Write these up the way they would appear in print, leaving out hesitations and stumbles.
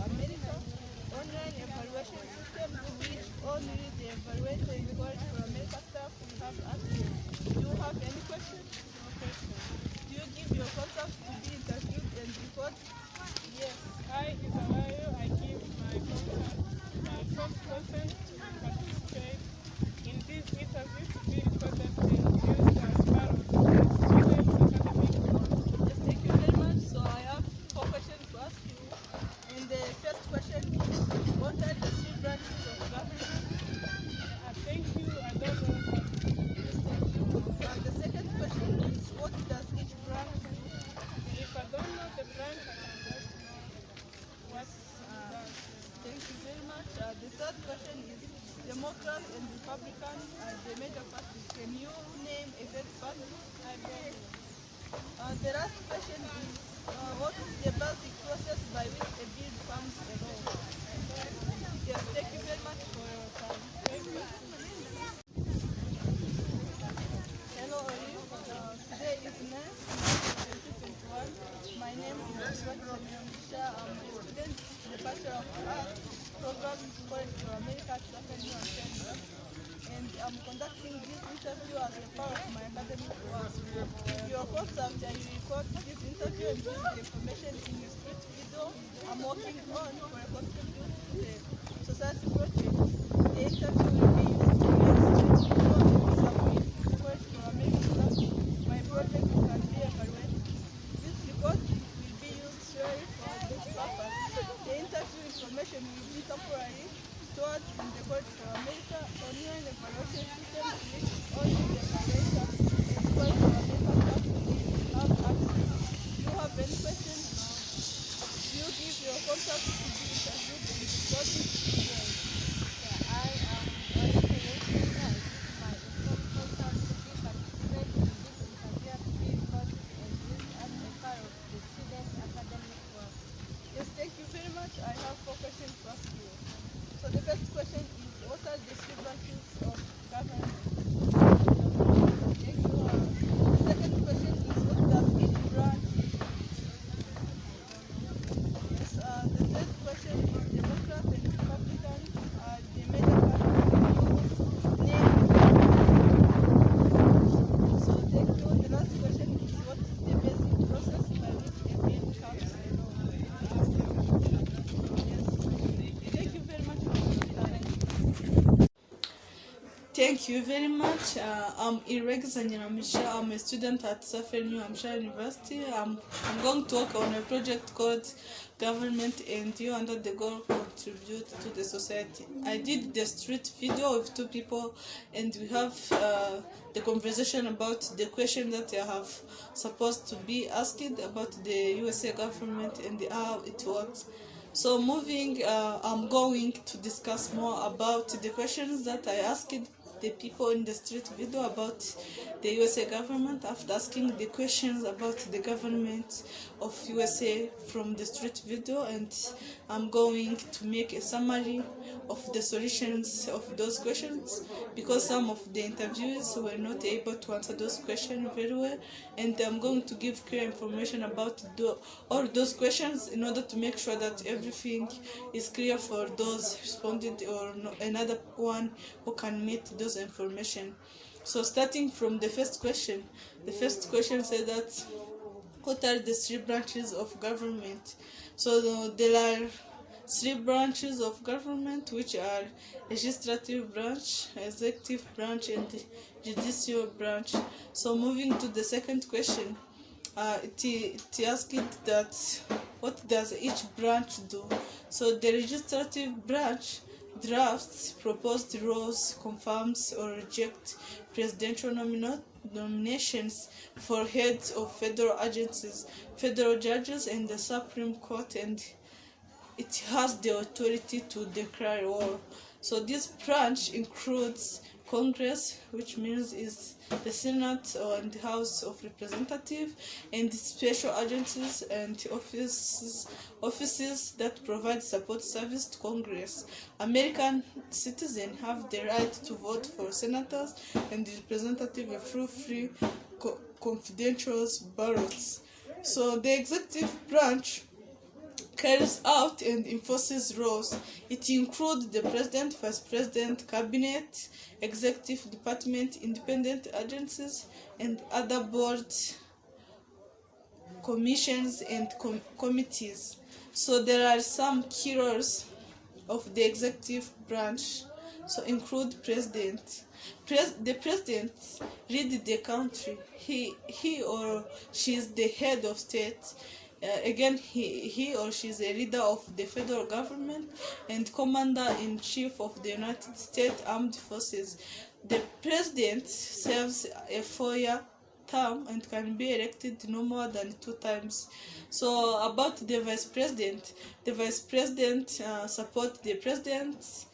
America, online evaluation system to which only the evaluated College for America staff will have access. Do you have any questions? No question. Do you give your contact to be interviewed and recorded? Yes. I, Isalayo, I give my contact, my first person to participate in this interview to be recorded and used as part of my students' academic work. Yes, thank you very much. So I have 4 questions to ask you. And the first question is, what are the 3 branches of government? Thank you. I don't know what. Yes, thank you. The second question is, what does each branch do? If I don't know the branch, I can just know what Uh, does. Thank you very much. The third question is, Democrat and Republican are the major parties. Can you name a third party? I don't know. The last question is, what is the basic process by which a bill becomes a law? I don't know. Yes, thank you very much for your time. Thank you. Hello, Oli. Today is May 2021. My name is Iribagiza. I'm a student in the Bachelor of Arts program in College for America at Iribagiza. And I'm conducting this interview as a part of my academic work. With your contact, I will record this interview and use the information in the street video I'm working on for a contribute to the society project. The interview will be used to make street video and submit to College for American staff. My project can be evaluated. This recording will be used solely for this purpose. The interview information will be temporarily stored in the College for America online evaluation system to which only the evaluator and College for America staff will have access. Do you have any questions? No. Do you give your contact to be interviewed and recorded? Yes. I am Orete Yesinga. I give my informed contact to be participate in this interview to be recorded and used as a part of the student academic work. Yes, thank you very much. I have 4 questions to ask you. So the first question is, what are the 3 branches of government? Thank you. The second question is, what does each branch do? Yes. The third question is, Democrat and Republican are the major parties. Can you name them? So thank you. The last question is, what is the basic process by which a bill becomes a law? Yes. Thank you very much for your time. Thank you very much. I'm Iribagiza. I'm a student at Southern New Hampshire University. I'm going to work on a project called Government and You under the goal contribute to the society. I did the street video with 2 people, and we have the conversation about the question that I have supposed to be asked about the USA government and how it works. So moving, I'm going to discuss more about the questions that I asked the people in the street video about the USA government. After asking the questions about the government of USA from the street video, and I'm going to make a summary of the solutions of those questions, because some of the interviewees were not able to answer those questions very well, and I'm going to give clear information about all those questions in order to make sure that everything is clear for those responded or another one who can meet those information. So starting from the first question, the first question said that, what are the 3 branches of government? So there are 3 branches of government, which are legislative branch, executive branch, and judicial branch. So moving to the second question, it asked that, what does each branch do? So the legislative branch drafts proposed laws, confirms or rejects presidential nominations for heads of federal agencies, federal judges, and the Supreme Court, and it has the authority to declare war. So this branch includes Congress, which means is the Senate and the House of Representatives, and special agencies and offices that provide support service to Congress. American citizens have the right to vote for senators and representatives through free confidential ballots. So the executive branch carries out and enforces laws. It includes the president, vice president, cabinet, executive department, independent agencies, and other boards, commissions, and committees. So there are some key roles of the executive branch. So include president. The president leads the country. He or she is the head of state. Again, he or she is a leader of the federal government and commander-in-chief of the United States Armed Forces. The president serves a 4-year term and can be elected no more than 2 times. So about the vice president support the president.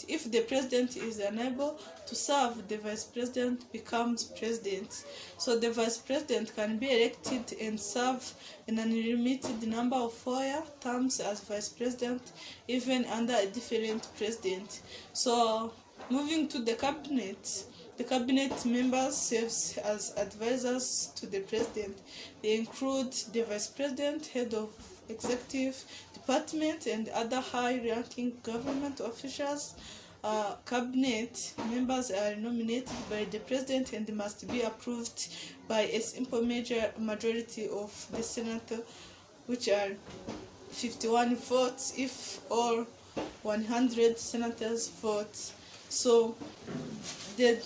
If the president is unable to serve, the vice president becomes president. So the vice president can be elected and serve an unlimited number of 4-year terms as vice president, even under a different president. So moving to the cabinet. The cabinet members serve as advisors to the president. They include the vice president, head of executive department, and other high-ranking government officials. Cabinet members are nominated by the president and must be approved by a simple majority of the Senate, which are 51 votes if all 100 senators vote. So the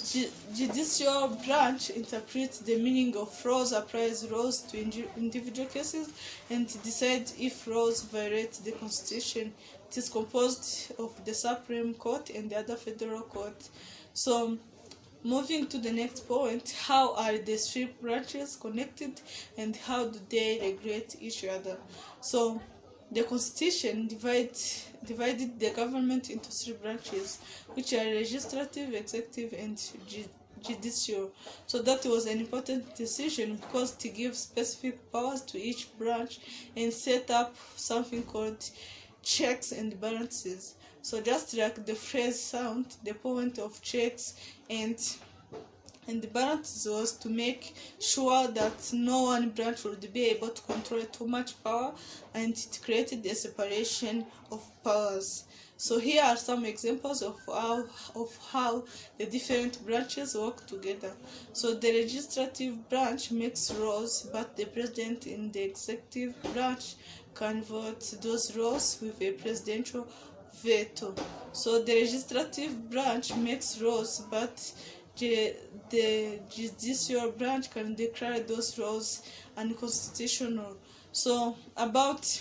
judicial branch interprets the meaning of laws, applies laws to individual cases, and decides if laws violate the Constitution. It is composed of the Supreme Court and the other federal court. So moving to the next point, how are the 3 branches connected and how do they regulate each other? So the Constitution divided the government into 3 branches, which are legislative, executive, and judicial. So that was an important decision because it gives specific powers to each branch and set up something called checks and balances. So just like the phrase sound, the point of checks and the balance was to make sure that no one branch would be able to control too much power, and it created a separation of powers. So here are some examples of how the different branches work together. So the legislative branch makes laws, but the president in the executive branch can vote those laws with a presidential veto. So the legislative branch makes laws, but the judicial branch can declare those laws unconstitutional. So about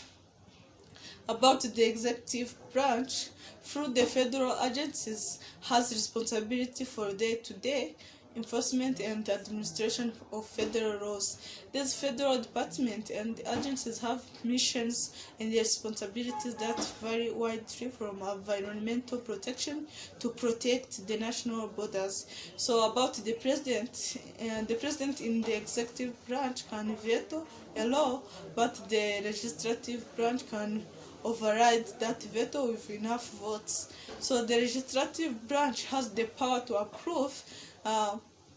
the executive branch, through the federal agencies, has responsibility for day-to-day enforcement and administration of federal laws. These federal departments and agencies have missions and responsibilities that vary widely, from environmental protection to protect the national borders. So about the president in the executive branch can veto a law, but the legislative branch can override that veto with enough votes. So the legislative branch has the power to approve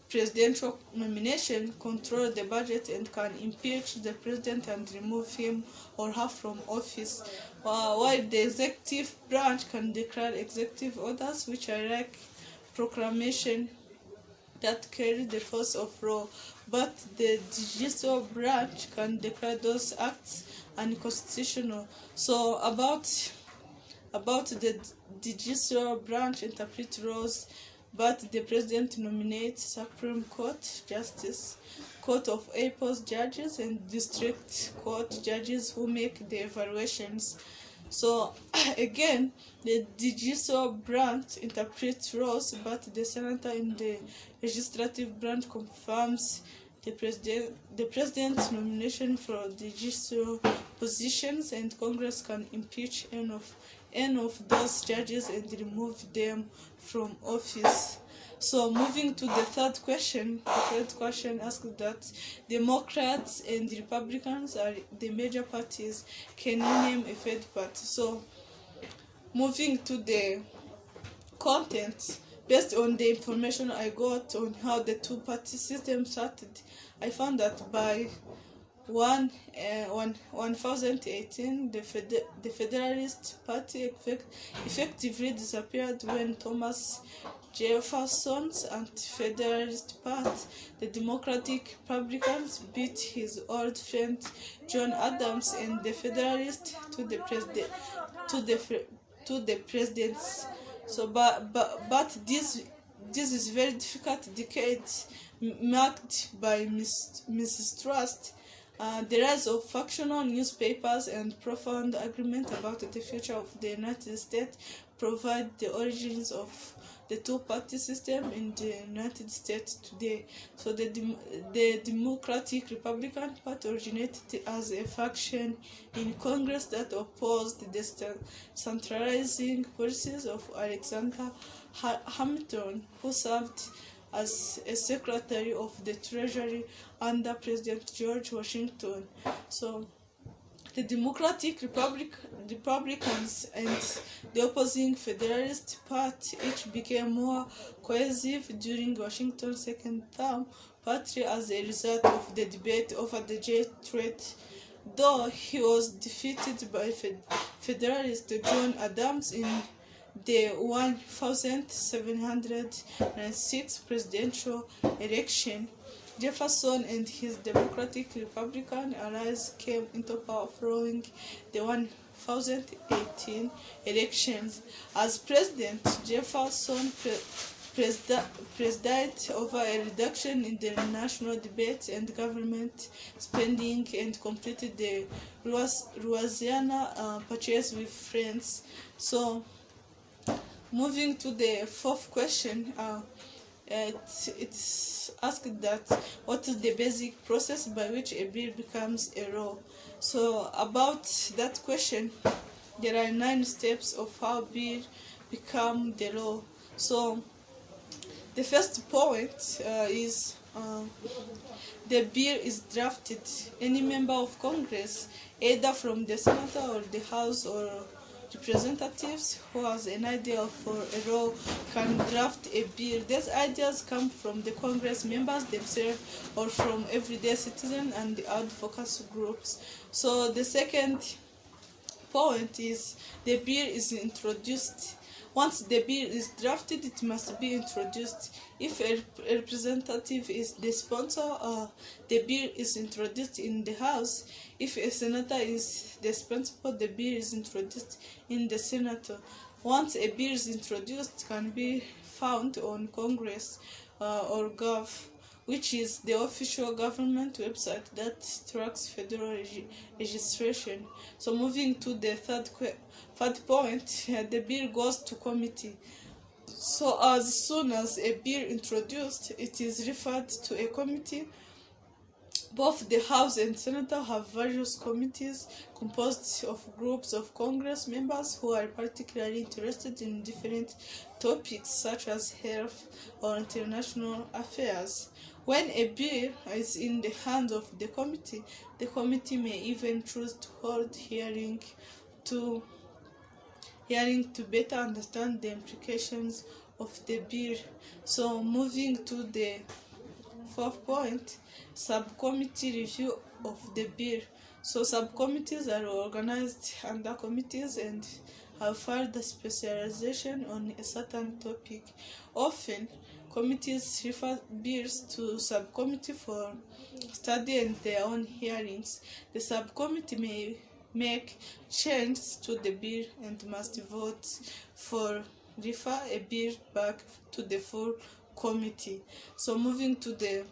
presidential nomination, control the budget, and can impeach the president and remove him or her from office. While the executive branch can declare executive orders, which are like proclamation that carry the force of law, but the judicial branch can declare those acts unconstitutional. So about the judicial branch interpret laws, but the president nominates Supreme Court justice, Court of Appeals judges, and district court judges who make the evaluations. So again, the judicial branch interprets laws, but the senator in the legislative branch confirms the president's nomination for the judicial positions, and Congress can impeach any of those judges and remove them from office. So moving to the third question asks that Democrats and Republicans are the major parties. Can you name a third party? So moving to the content, based on the information I got on how the two-party system started, I found that by 1018, the Federalist Party effectively disappeared when Thomas Jefferson's anti-federalist party, the Democratic Republicans, beat his old friend John Adams and the Federalists to the presidency. So, but this is very difficult decade marked by mistrust, the rise of factional newspapers, and profound agreement about the future of the United States provide the origins of the two-party system in the United States today. So the Democratic Republican Party originated as a faction in Congress that opposed the centralizing policies of Alexander Hamilton, who served as a Secretary of the Treasury under President George Washington. So the Democratic Republicans and the opposing Federalist Party each became more cohesive during Washington's second term, partly as a result of the debate over the J trade. Though he was defeated by Federalist John Adams in the 1796 presidential election, Jefferson and his Democratic Republican allies came into power following the 1018 elections. As president, Jefferson presided over a reduction in the national debt and government spending and completed the Louisiana Purchase with France. So, moving to the fourth question, it's asked that what is the basic process by which a bill becomes a law. So about that question, there are 9 steps of how bill become the law. So the first point is the bill is drafted. Any member of Congress, either from the Senate or the House or representatives who has an idea for a law, can draft a bill. These ideas come from the Congress members themselves or from everyday citizens and the advocacy groups. So the second point is the bill is introduced. Once the bill is drafted, it must be introduced. If a representative is the sponsor, the bill is introduced in the House. If a senator is the sponsor, the bill is introduced in the Senate. Once a bill is introduced, it can be found on Congress or Gov, which is the official government website that tracks federal registration. So moving to the third point, the bill goes to committee. So as soon as a bill introduced, it is referred to a committee. Both the House and Senate have various committees composed of groups of Congress members who are particularly interested in different topics such as health or international affairs. When a bill is in the hands of the committee may even choose to hold hearing to better understand the implications of the bill. So moving to the fourth point, subcommittee review of the bill. So subcommittees are organized under committees and have further specialization on a certain topic. Often, committees refer bills to subcommittee for study and their own hearings. The subcommittee may make changes to the bill and must vote for refer a bill back to the full committee. So moving to the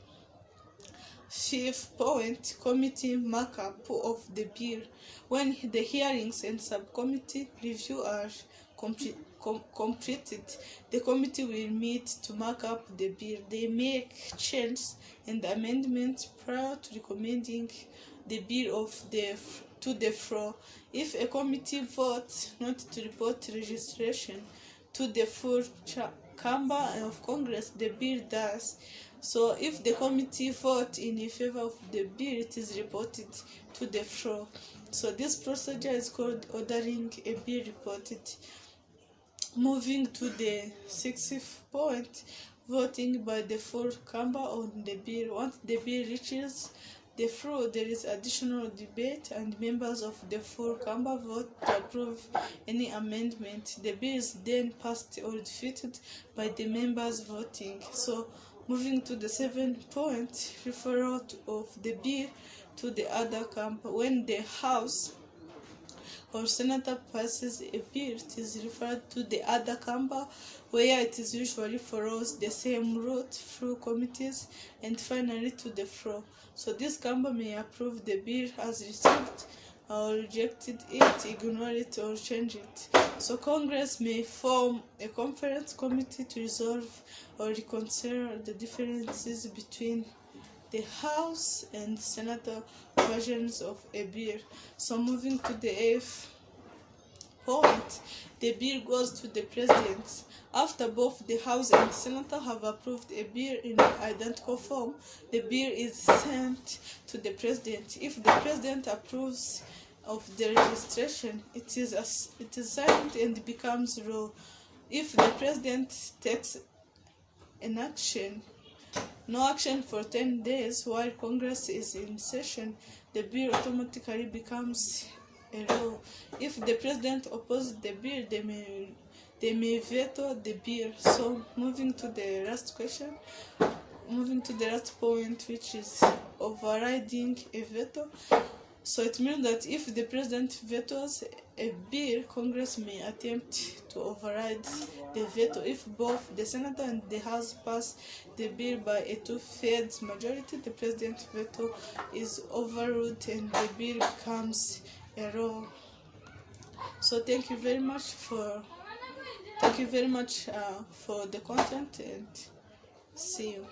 fifth point, committee markup of the bill. When the hearings and subcommittee review are completed, the committee will meet to mark up the bill. They make changes and amendments prior to recommending the bill to the floor. If a committee votes not to report registration to the full chamber of Congress, the bill does. So if the committee votes in favor of the bill, it is reported to the floor. So this procedure is called ordering a bill reported. Moving to the sixth point, voting by the full chamber on the bill. Once the bill reaches the floor, there is additional debate, and members of the full chamber vote to approve any amendment. The bill is then passed or defeated by the members voting. So, moving to the 7th point, referral of the bill to the other chamber. When the House or senator passes a bill, it is referred to the other chamber, where it is usually follows the same route through committees and finally to the floor. So this chamber may approve the bill as received or rejected it, ignore it, or change it. So Congress may form a conference committee to resolve or reconcile the differences between the House and Senator versions of a bill. So moving to the 8th point, the bill goes to the President. After both the House and the Senate have approved a bill in identical form, the bill is sent to the President. If the President approves of the registration, it is signed and becomes law. If the President takes an action, no action for 10 days while Congress is in session, the bill automatically becomes a law. If the President opposes the bill, they may veto the bill. So moving to the last point, which is overriding a veto. So it means that if the President vetoes a bill, Congress may attempt to override the veto. If both the Senate and the House pass the bill by a 2/3 majority, the President's veto is overruled and the bill becomes a law. So thank you very much for the content, and see you.